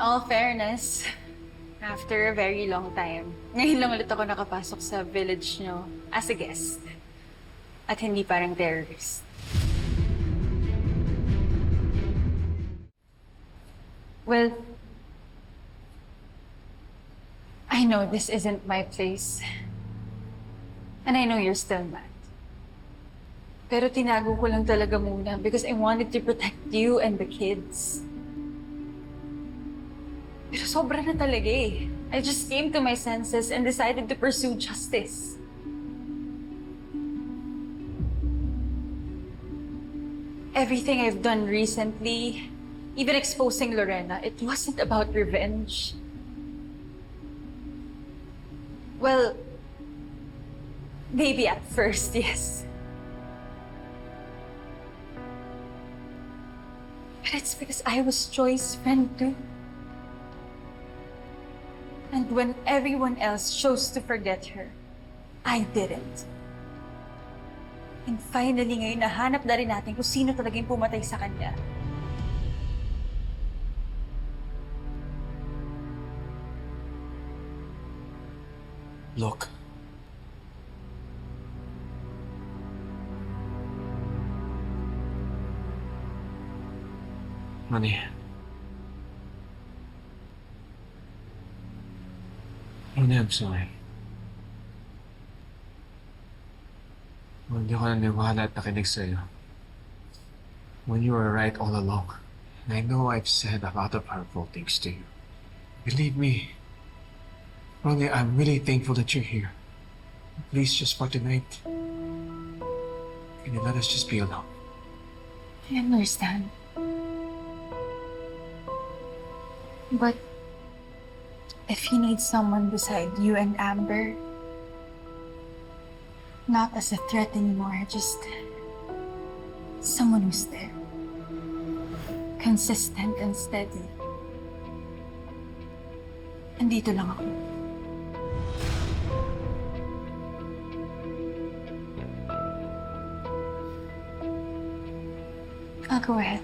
all fairness, after a very long time, ngayon lang ulit ako nakapasok sa village nyo as a guest. At hindi parang terrorist. Well, I know this isn't my place. And I know you're still mad. Pero tinago ko lang talaga muna because I wanted to protect you and the kids. Pero sobra na talaga eh. I just came to my senses and decided to pursue justice. Everything I've done recently, even exposing Lorena, it wasn't about revenge. Well, maybe at first, yes. But it's because I was Joy's friend too. And when everyone else chose to forget her, I didn't. And finally ngayon, nahanap na rin natin kung sino talaga yung pumatay sa kanya. Look. Honey. Honey, I'm sorry. Hindi ko naniwala at nakinig sa'yo. When you were right all along. And I know I've said a lot of hurtful things to you. Believe me. Ronnie, I'm really thankful that you're here. Please, just for tonight. Can you let us just be alone? I understand. But if you need someone beside you and Amber, not as a threat anymore, just someone who's there. Consistent and steady. Andito lang ako. I'll go ahead.